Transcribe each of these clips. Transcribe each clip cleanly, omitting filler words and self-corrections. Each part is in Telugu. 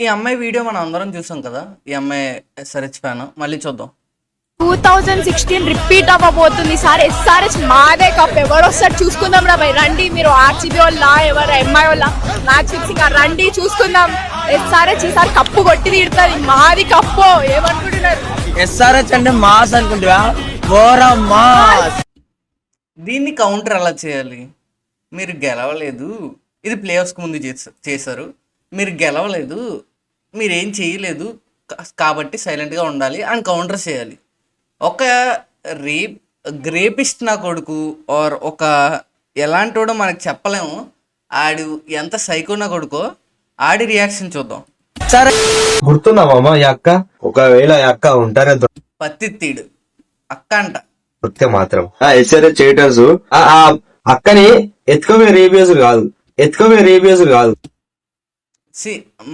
ఈ అమ్మాయి వీడియో మనం అందరం చూసాం కదా. ఈ అమ్మాయి ఎస్ఆర్హెచ్ ఫ్యాన్. మళ్ళీ చూద్దాం. 2016 రిపీట్ అవ్వబోతుంది. ఈసారి ఎస్ఆర్హెచ్ మాదే కప్. ఎవరు వస్తారు చూసుకుందాం రా భయ్. రండి మీరు ఆర్సీబీ వాళ్ళ ఎవరు ఎంఐ వాళ్ళ మ్యాచ్ ఫిక్సింగ్ రండి చూసుకుందాం. ఎస్ఆర్హెచ్ ఈసారి కప్పు కొట్టి తీరుతుంది. మాది కప్పు. ఏమనుకుంటున్నారు? ఎస్ఆర్హెచ్ అంటే మాస్ అనుకుంటున్నా. ఘోరం మాస్. దీన్ని కౌంటర్ ఎలా చేయాలి? మీరు గెలవలేదు, ఇది ప్లే ఆఫ్స్కి ముందు చేశారు. మీరు గెలవలేదు, మీరేం చేయలేదు కాబట్టి సైలెంట్గా ఉండాలి అని కౌంటర్ చేయాలి. ఒక గ్రేపిస్ట్ నా కొడుకు ఆర్ ఒక ఎలాంటి వాడో మనకు చెప్పలేము. ఆడు ఎంత సైకో నా కొడుకో ఆడి రియాక్షన్ చూద్దాం. సరే, గుర్తుందా మామ ఈ అక్క? ఒకవేళ ఈ అక్క ఉంటారే పత్తిత్తీడు అక్క అంట. దొరికితే మాత్రం ఎస్ఆర్హెచ్ చేయటర్స్ ఆ అక్కని ఎత్తుకోవే రేపియర్స్ కాదు.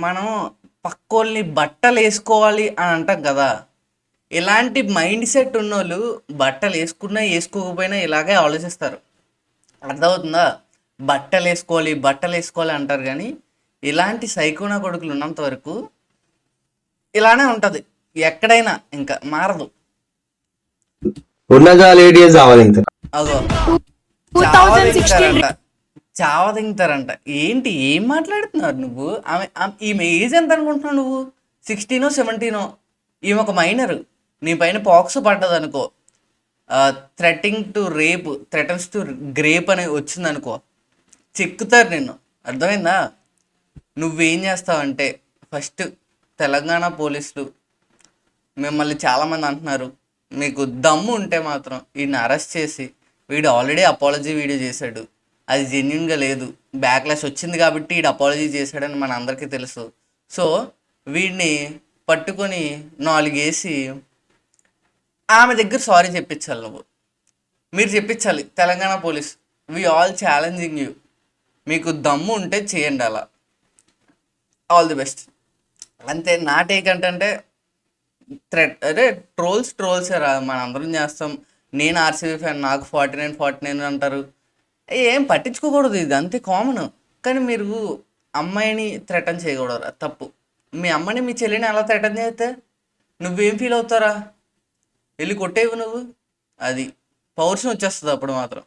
మనం పక్కోళ్ళని బట్టలు వేసుకోవాలి అని అంటాం కదా. ఇలాంటి మైండ్ సెట్ ఉన్నోళ్ళు బట్టలు వేసుకున్నా వేసుకోకపోయినా ఇలాగే ఆలోచిస్తారు. అర్థమవుతుందా? బట్టలు వేసుకోవాలి అంటారు. కానీ ఇలాంటి సైకోనా కొడుకులు ఉన్నంత వరకు ఇలానే ఉంటుంది. ఎక్కడైనా ఇంకా మారదు. ఉన్నగా లేడీస్ కావాలి ఇంకా. అదో 2016 చావదింగుతారంట. ఏంటి ఏం మాట్లాడుతున్నారు నువ్వు? ఈమె ఏజ్ ఎంత అనుకుంటున్నావు నువ్వు? 16 17. ఈమె ఒక మైనర్. నీ పైన పాక్స్ పడ్డది అనుకో, థ్రెటన్స్ టు గ్రేప్ అని వచ్చింది అనుకో, చెక్కుతారు నిన్ను. అర్థమైందా? నువ్వేం చేస్తావంటే, ఫస్ట్ తెలంగాణ పోలీసులు మిమ్మల్ని చాలామంది అంటున్నారు, మీకు దమ్ము ఉంటే మాత్రం వీడిని అరెస్ట్ చేసి, వీడు ఆల్రెడీ అపాలజీ వీడియో చేశాడు, అది జెన్యున్గా లేదు, బ్యాక్లాష్ వచ్చింది కాబట్టి వీడు అపాలజీ చేశాడని మన అందరికీ తెలుసు. సో వీడిని పట్టుకొని 4 వేసి ఆమె దగ్గర సారీ చెప్పించాలి. మీరు చెప్పించాలి. Telangana police, we all challenging you. మీకు దమ్ము ఉంటే చేయండి అలా. All the best. అంతే. నా టేక్ అంటే అదే ట్రోల్సే రా, మన అందరం చేస్తాం. నేను ఆర్సీబీ ఫ్యాన్, నాకు 49 అంటారు. ఏం పట్టించుకోకూడదు, ఇది అంతే కామన్. కానీ మీరు అమ్మాయిని థ్రెటన్ చేయకూడదు, తప్పు. మీ అమ్మని మీ చెల్లిని అలా థ్రెటన్ చేస్తే నువ్వేం ఫీల్ అవుతారా? వెళ్ళి కొట్టేవు నువ్వు. అది పౌరుషం వచ్చేస్తుంది అప్పుడు మాత్రం.